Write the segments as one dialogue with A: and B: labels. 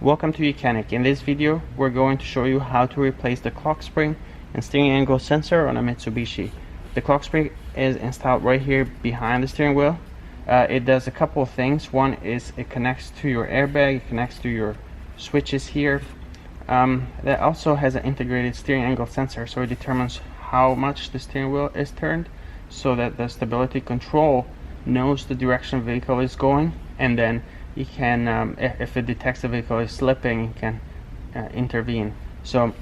A: Welcome to YOUCANIC. In this video, we're going to show you how to replace the clock spring and steering angle sensor on a Mitsubishi. The clock spring is installed right here behind the steering wheel. It does a couple of things. One is it connects to your airbag, it connects to your switches here. That also has an integrated steering angle sensor, so it determines how much the steering wheel is turned, so that the stability control knows the direction the vehicle is going, and then you can, if it detects the vehicle is slipping, you can intervene. So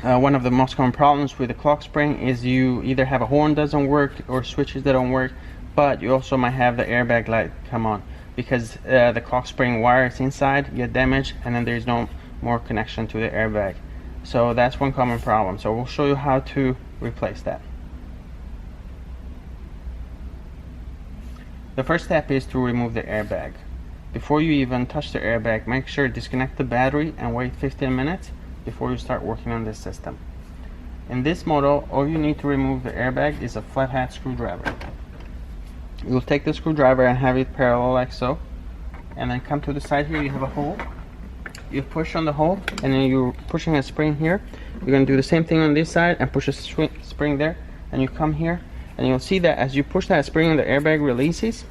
A: one of the most common problems with the clock spring is you either have a horn doesn't work or switches that don't work, but you also might have the airbag light come on because the clock spring wires inside get damaged, and then there's no more connection to the airbag. So that's one common problem. So we'll show you how to replace that. The first step is to remove the airbag. Before you even touch the airbag, make sure to disconnect the battery and wait 15 minutes before you start working on this system. In this model, all you need to remove the airbag is a flathead screwdriver. You'll take the screwdriver and have it parallel like so, and then come to the side here. You have a hole. You push on the hole, and then you're pushing a spring here. You're going to do the same thing on this side and push a spring there, and you come here, and you'll see that as you push that spring and the airbag releases,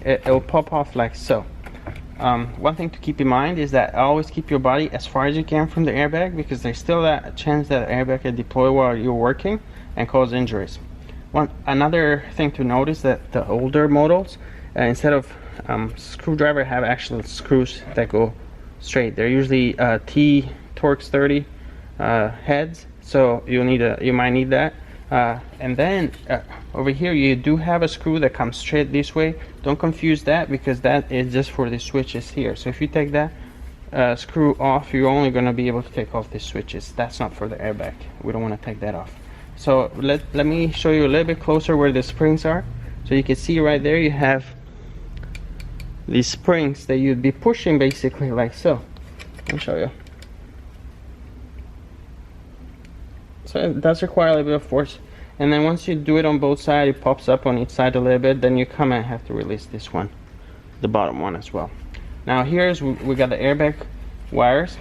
A: it will pop off like so. One thing to keep in mind is that always keep your body as far as you can from the airbag, because there's still that chance that the airbag can deploy while you're working and cause injuries. Another thing to notice that the older models, instead of screwdriver, have actual screws that go straight. They're usually T Torx 30 heads, so you might need that. And then over here you do have a screw that comes straight this way. Don't confuse that, because that is just for the switches here. So if you take that screw off, you're only going to be able to take off the switches. That's not for the airbag. We don't want to take that off. So let me show you a little bit closer where the springs are. So you can see right there you have these springs that you'd be pushing basically like so. I'll show you. So it does require a little bit of force, and then once you do it on both sides, it pops up on each side a little bit. Then you come and have to release this one, the bottom one as well. Now here's we got the airbag wires.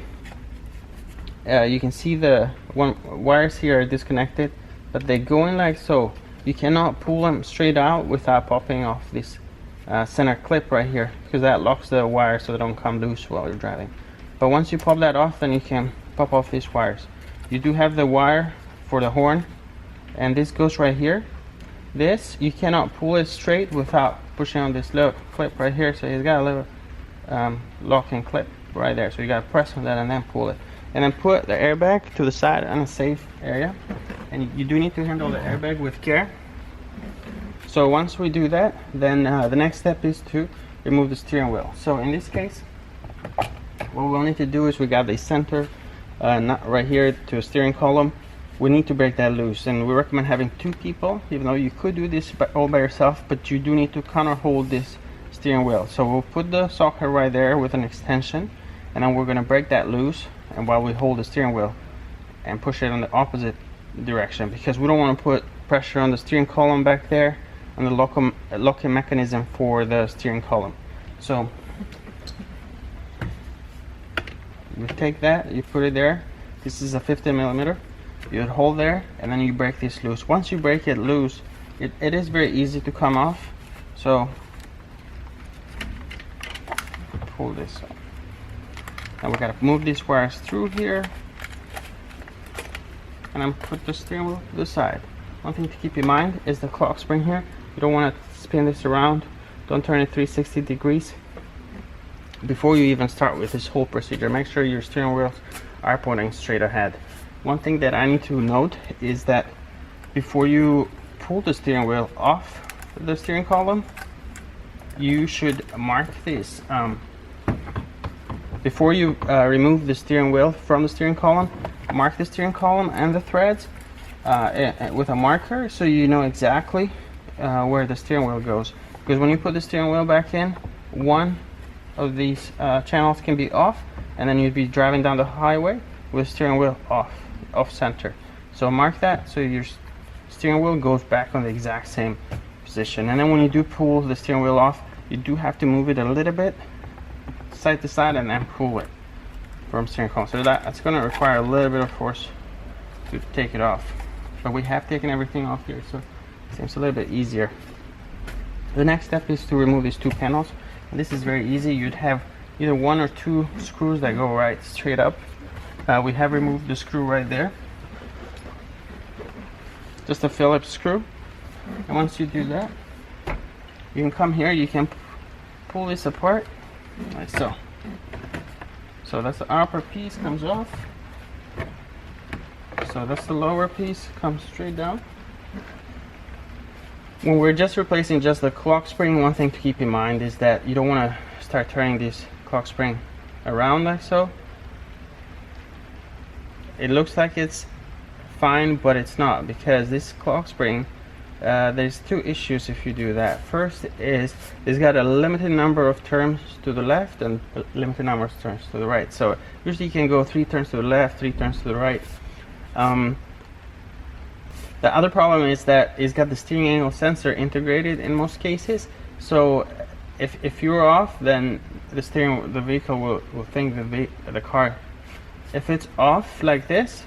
A: You can see the wires here are disconnected, but they go in like so. You cannot pull them straight out without popping off this center clip right here, because that locks the wires so they don't come loose while you're driving. But once you pop that off, then you can pop off these wires. You do have the wire for the horn, and this goes right here. This, you cannot pull it straight without pushing on this little clip right here. So it's got a little locking clip right there, so you got to press on that and then pull it, and then put the airbag to the side in a safe area. And you do need to handle the airbag with care. So once we do that, then the next step is to remove the steering wheel. So in this case, what we'll need to do is we got the center nut right here to a steering column. We need to break that loose, and we recommend having two people, even though you could do this all by yourself, but you do need to counter hold this steering wheel. So we'll put the socket right there with an extension, and then we're going to break that loose, and while we hold the steering wheel and push it in the opposite direction, because we don't want to put pressure on the steering column back there and the locking mechanism for the steering column. So you take that, you put it there. This is a 15mm. You hold there, and then you break this loose. Once you break it loose, it is very easy to come off. So pull this up. Now we gotta move these wires through here, and then put the steering wheel to the side. One thing to keep in mind is the clock spring here. You don't want to spin this around. Don't turn it 360 degrees before you even start with this whole procedure. Make sure your steering wheels are pointing straight ahead. One thing that I need to note is that before you pull the steering wheel off the steering column, you should mark this. Before you remove the steering wheel from the steering column, mark the steering column and the threads with a marker, so you know exactly where the steering wheel goes. Because when you put the steering wheel back in, one of these channels can be off, and then you'd be driving down the highway with the steering wheel off center. So mark that so your steering wheel goes back on the exact same position. And then when you do pull the steering wheel off, you do have to move it a little bit side to side and then pull it. from steering column. So that's going to require a little bit of force to take it off. But we have taken everything off here, so it seems a little bit easier. The next step is to remove these two panels. And this is very easy. You'd have either one or two screws that go right straight up. We have removed the screw right there. Just a Phillips screw. And once you do that, you can come here, you can pull this apart like so. So that's the upper piece comes off. So that's the lower piece, comes straight down. When we're just replacing just the clock spring, one thing to keep in mind is that you don't want to start turning this clock spring around like so. It looks like it's fine, but it's not, because this clock spring, there's two issues if you do that. First is it's got a limited number of turns to the left and a limited number of turns to the right. So usually you can go 3 turns to the left, 3 turns to the right. The other problem is that it's got the steering angle sensor integrated in most cases. So if you're off, then the vehicle will think the car. If it's off like this,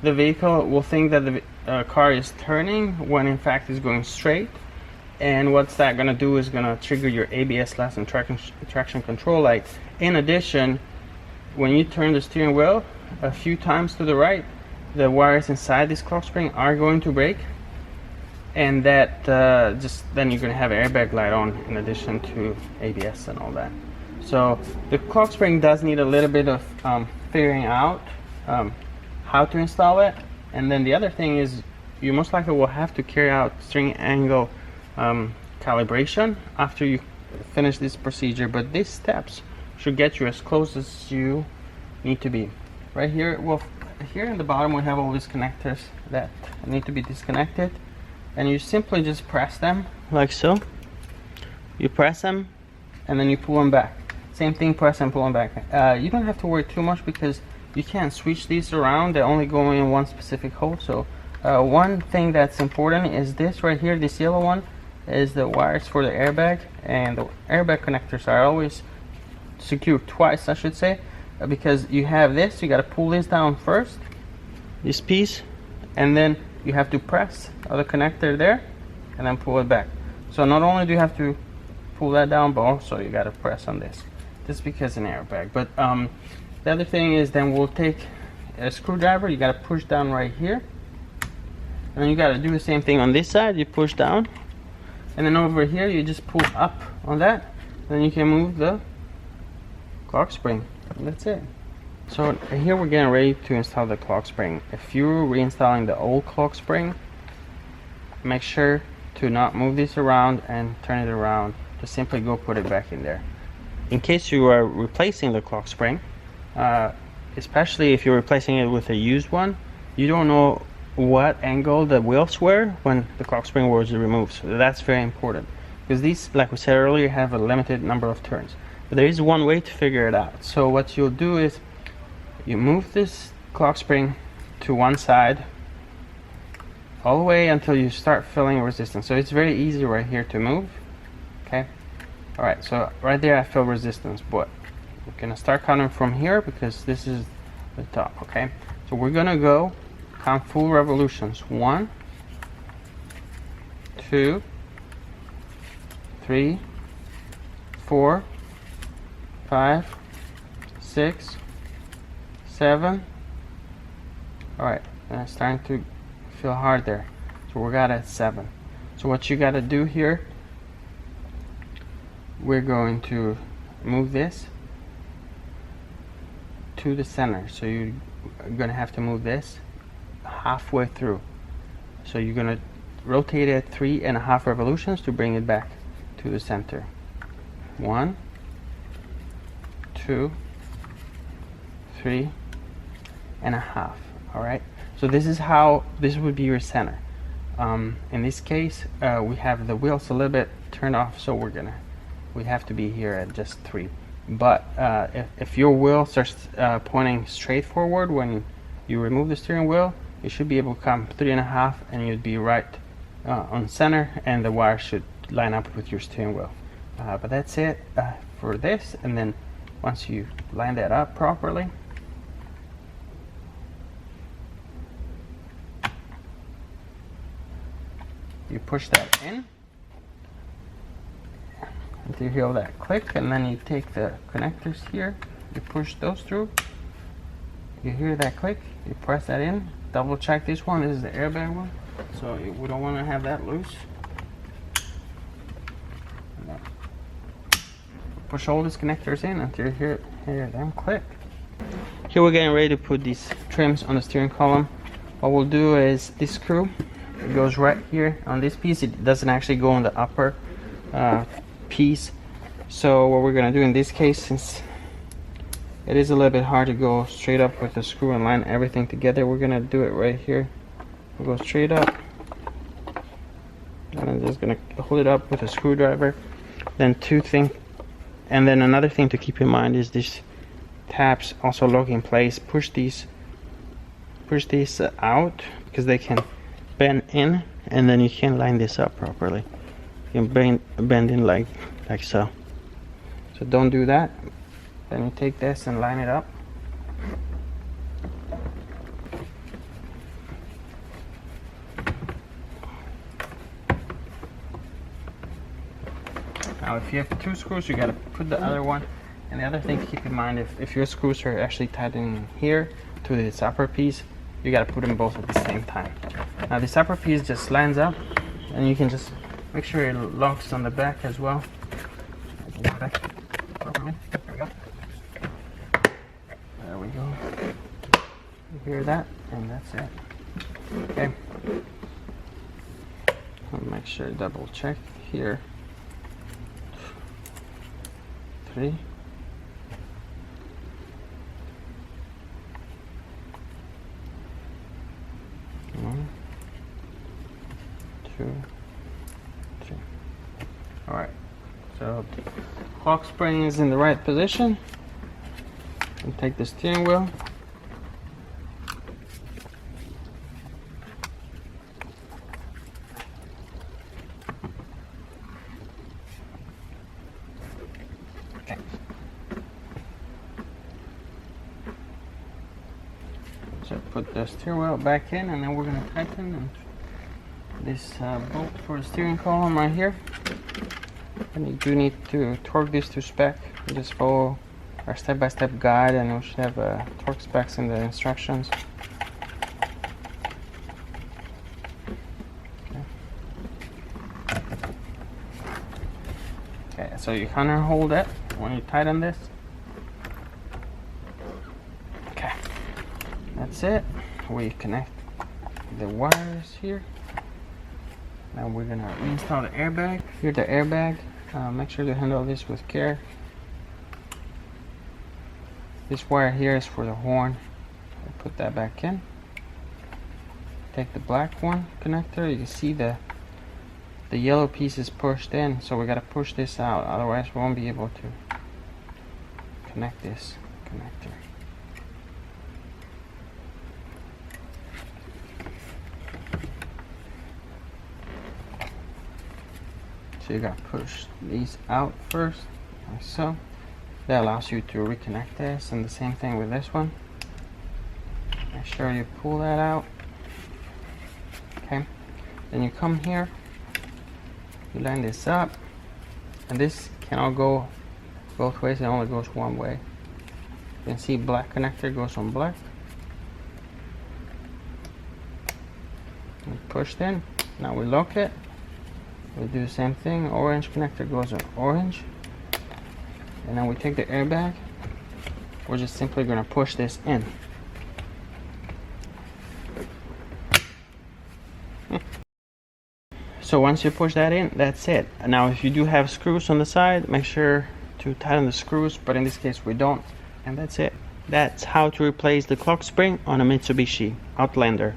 A: the vehicle will think that the car is turning when in fact it's going straight. And what's that going to do is going to trigger your ABS lights and traction control light. In addition, when you turn the steering wheel a few times to the right, the wires inside this clock spring are going to break, and that then you're going to have an airbag light on in addition to ABS and all that. So the clock spring does need a little bit of figuring out how to install it. And then the other thing is, you most likely will have to carry out steering angle calibration after you finish this procedure, but these steps should get you as close as you need to be. Right here, well, here in the bottom we have all these connectors that need to be disconnected, and you simply just press them like so. You press them and then you pull them back. Same thing, press and pull them back. You don't have to worry too much because you can't switch these around. They only go in one specific hole. So one thing that's important is this right here, this yellow one, is the wires for the airbag, and the airbag connectors are always secured twice, I should say, because you have this, you got to pull this down first, this piece, and then you have to press the connector there and then pull it back. So not only do you have to pull that down, but also you got to press on this, just because an airbag. But the other thing is, then we'll take a screwdriver, you got to push down right here, and then you got to do the same thing on this side. You push down, and then over here you just pull up on that, and then you can move the clock spring. And that's it. So here we're getting ready to install the clock spring. If you're reinstalling the old clock spring, make sure to not move this around and turn it around. Just simply go put it back in there. In case you are replacing the clock spring, especially if you're replacing it with a used one, you don't know what angle the wheels were when the clock spring was removed. So that's very important, because these, like we said earlier, have a limited number of turns. But there is one way to figure it out. So what you'll do is you move this clock spring to one side all the way until you start feeling resistance. So it's very easy right here to move. Okay. All right. So right there I feel resistance, but we're gonna start counting from here because this is the top. Okay. So we're gonna go count full revolutions. 1, 2, 3, 4, 5, 6, 7. All right, and it's starting to feel hard there. So we got at 7. So what you got to do here, we're going to move this to the center. So you're going to have to move this halfway through. So you're going to rotate it 3.5 revolutions to bring it back to the center. 1, 2, 3.5. All right, so this would be your center. In this case, we have the wheels a little bit turned off, so we have to be here at just 3. But if your wheel starts pointing straight forward when you remove the steering wheel, you should be able to come 3.5, and you'd be right on center, and the wire should line up with your steering wheel. But that's it for this. And then once you line that up properly, You push that in until you hear that click, and then you take the connectors here, you push those through, you hear that click, you press that in, double check this one. This is the airbag one, so we don't want to have that loose. Push all these connectors in until you hear them click. Here we're getting ready to put these trims on the steering column. What we'll do is this screw, it goes right here on this piece. It doesn't actually go on the upper piece. So what we're gonna do in this case, since it is a little bit hard to go straight up with the screw and line everything together, we're gonna do it right here. We'll go straight up, and I'm just gonna hold it up with a screwdriver. Then and then another thing to keep in mind is these tabs also lock in place. Push these out, because they can bend in, and then you can line this up properly. You can bend in like so. So don't do that. Then you take this and line it up. Now if you have two screws, you gotta put the other one. And the other thing to keep in mind, if your screws are actually tightening here to this upper piece, you gotta put them both at the same time. Now this upper piece just lines up, and you can just make sure it locks on the back as well. There we go. You hear that? And that's it. Okay. I'll make sure double check here. 3. 1, 2, 3. All right. So the clock spring is in the right position. And take the steering wheel. Okay. So put the steering wheel back in, and then we're going to tighten this bolt for the steering column right here. And you do need to torque this to spec. You just follow our step-by-step guide, and we should have torque specs in the instructions. Okay, so you kind of hold it when you tighten this. Okay, that's it. We connect the wires here. Now we're gonna install the airbag. Here's the airbag. Make sure to handle this with care. This wire here is for the horn. I'll put that back in. Take the black one connector. You can see the yellow piece is pushed in, so we gotta push this out, otherwise we won't be able to connect this connector. So you gotta push these out first, like so. That allows you to reconnect this, and the same thing with this one. Make sure you pull that out. Okay, then you come here, you line this up, and this cannot go both ways, it only goes one way. You can see black connector goes on black. And pushed in. Now we lock it. We do the same thing. Orange connector goes on orange. And then we take the airbag. We're just simply going to push this in. So once you push that in, that's it. Now if you do have screws on the side, make sure to tighten the screws, but in this case we don't. And that's it. That's how to replace the clock spring on a Mitsubishi Outlander.